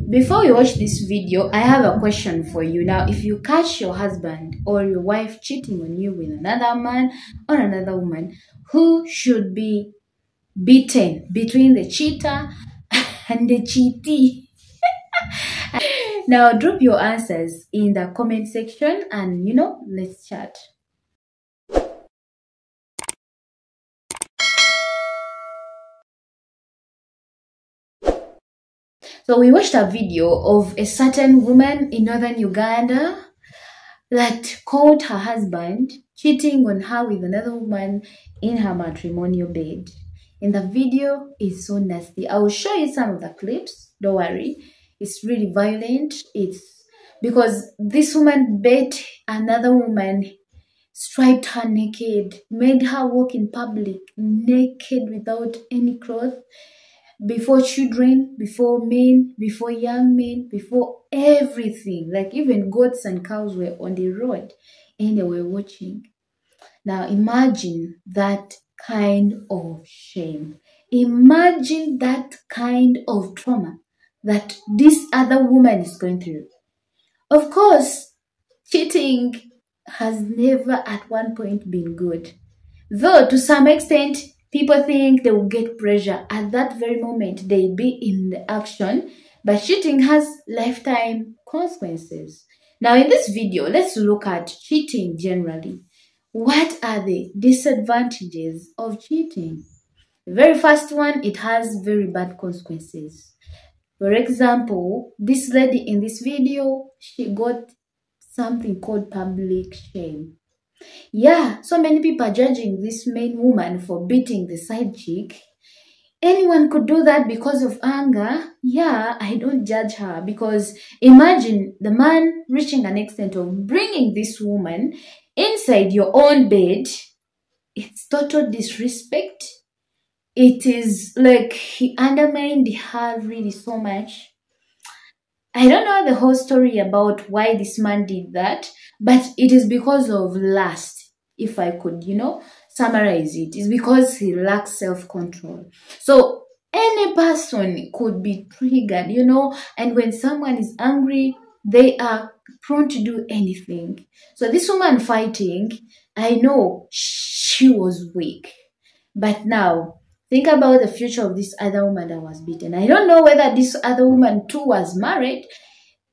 before you watch this video, I have a question for you. Now, if you catch your husband or your wife cheating on you with another man or another woman, who should be beaten between the cheater and the cheatee? Now, drop your answers in the comment section and, let's chat. So we watched a video of a certain woman in Northern Uganda that caught her husband cheating on her with another woman in her matrimonial bed. And the video is so nasty. I will show you some of the clips. Don't worry. It's really violent. It's because this woman beat another woman, stripped her naked, made her walk in public naked without any clothes, before children, before men, before young men, before everything. Like even goats and cows were on the road and they were watching. Now imagine that kind of shame. Imagine that kind of trauma that this other woman is going through. Of course, cheating has never at one point been good. Though to some extent, people think they will get pressure. At that very moment, they be in the action. But cheating has lifetime consequences. Now, in this video, let's look at cheating generally. What are the disadvantages of cheating? The very first one, it has very bad consequences. For example, this lady in this video, she got something called public shame. Yeah, so many people are judging this main woman for beating the side chick. Anyone could do that because of anger. Yeah, I don't judge her, because imagine the man reaching an extent of bringing this woman inside your own bed. It's total disrespect. It is like he undermined her really so much. I don't know the whole story about why this man did that, but it is because of lust. If I could, summarize it, it's because he lacks self-control. So any person could be triggered, and when someone is angry, they are prone to do anything. So this woman fighting, I know she was weak, but now think about the future of this other woman that was beaten. I don't know whether this other woman too was married,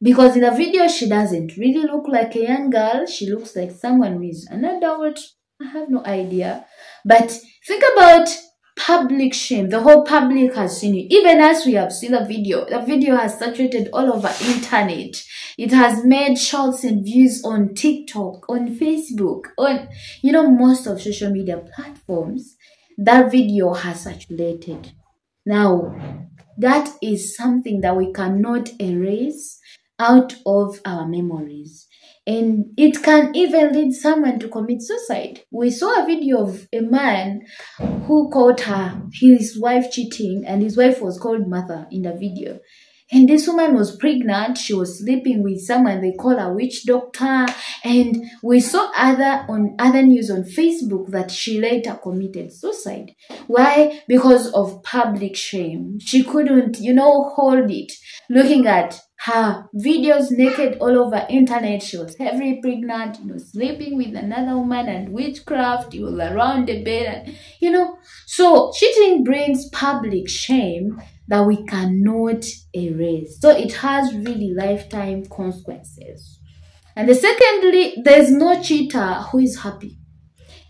because in the video she doesn't really look like a young girl. She looks like someone who is an adult. I have no idea. But think about public shame. The whole public has seen it. Even as we have seen the video has saturated all over internet. It has made shorts and views on TikTok, on Facebook, on most of social media platforms. That video has circulated. Now, that is something that we cannot erase out of our memories. And it can even lead someone to commit suicide. We saw a video of a man who caught his wife cheating, and his wife was called Martha in the video. And this woman was pregnant. She was sleeping with someone they call a witch doctor. And we saw other news on Facebook that she later committed suicide. Why? Because of public shame. She couldn't, hold it. Looking at her videos naked all over internet. She was heavily pregnant, sleeping with another woman, and witchcraft, it was around the bed. And, so cheating brings public shame that we cannot erase. So it has really lifetime consequences. And secondly, there's no cheater who is happy,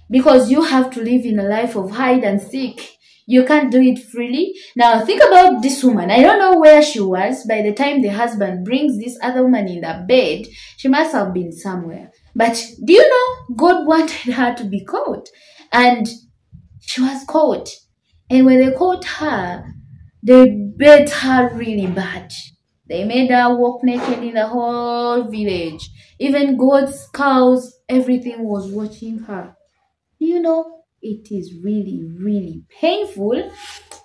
because you have to live in a life of hide and seek. You can't do it freely. Now think about this woman. I don't know where she was by the time the husband brings this other woman in the bed. She must have been somewhere. But do you know, God wanted her to be caught. And she was caught. And when they caught her, they beat her really bad. They made her walk naked in the whole village. Even goats, cows, everything was watching her. It is really, really painful.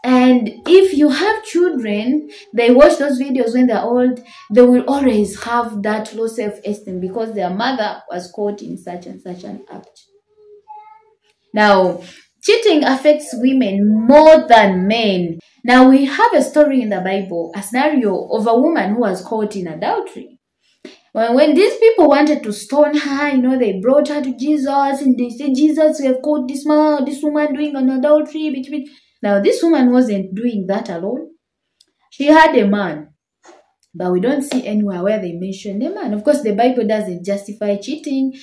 And if you have children, they watch those videos when they're old, they will always have that low self-esteem because their mother was caught in such and such an act. Now, Cheating affects women more than men. Now we have a story in the Bible, a scenario of a woman who was caught in adultery. When these people wanted to stone her, they brought her to Jesus and they said, Jesus, we have caught this woman doing an adultery. Now this woman wasn't doing that alone. She had a man. But we don't see anywhere where they mention the man. Of course, the Bible doesn't justify cheating,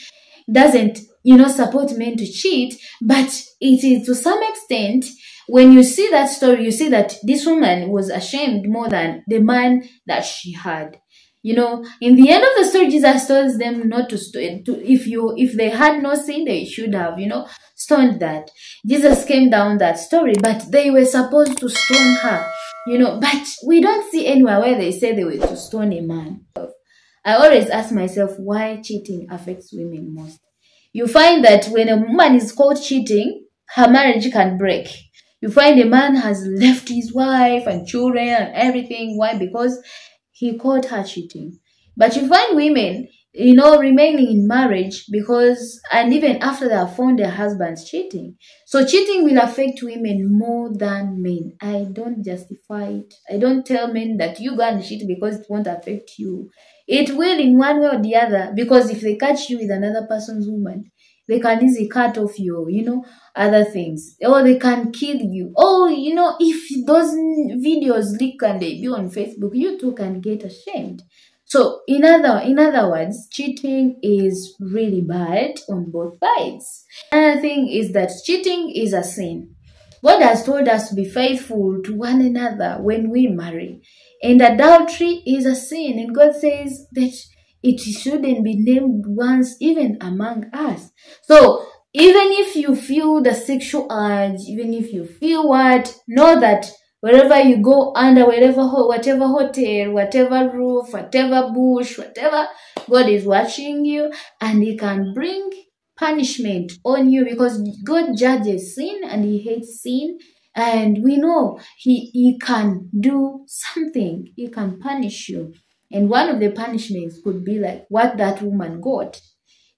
doesn't, support men to cheat, but it is to some extent, when you see that story, you see that this woman was ashamed more than the man that she had. In the end of the story, Jesus tells them not to stone. If they had no sin, they should have, stoned that. Jesus came down that story, but they were supposed to stone her. But we don't see anywhere where they say they were to stone a man. I always ask myself why cheating affects women most. You find that when a woman is caught cheating, her marriage can break. You find a man has left his wife and children and everything. Why? Because he caught her cheating. But you find women, remaining in marriage and even after they have found their husbands cheating. So cheating will affect women more than men. I don't justify it. I don't tell men that you go and cheat because it won't affect you. It will in one way or the other, because if they catch you with another person's woman, they can easily cut off your, other things. Or they can kill you. Or, if those videos leak and they be on Facebook, you too can get ashamed. So, in other words, cheating is really bad on both sides. Another thing is that cheating is a sin. God has told us to be faithful to one another when we marry. And adultery is a sin. And God says that it shouldn't be named once even among us. So, even if you feel the sexual urge, even if you feel know that wherever you go, under whatever hotel, whatever roof, whatever bush, whatever, God is watching you and He can bring punishment on you, because God judges sin and He hates sin. And we know He can do something. He can punish you. And one of the punishments could be like what that woman got.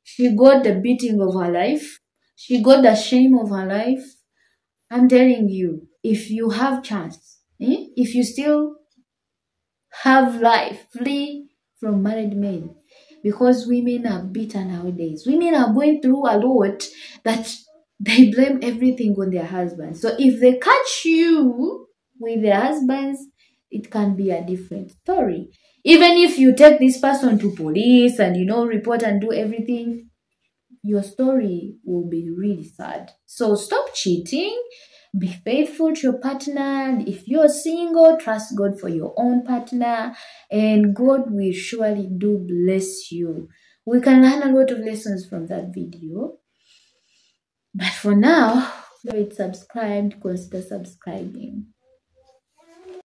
She got the beating of her life. She got the shame of her life. I'm telling you, if you have chance, if you still have life, flee from married men. Because women are bitter nowadays. Women are going through a lot that they blame everything on their husbands. So if they catch you with their husbands, it can be a different story. Even if you take this person to police and, report and do everything, your story will be really sad. So stop cheating. Be faithful to your partner. If you're single, trust God for your own partner, and God will surely do bless you. We can learn a lot of lessons from that video. But for now, if you're subscribed, consider subscribing.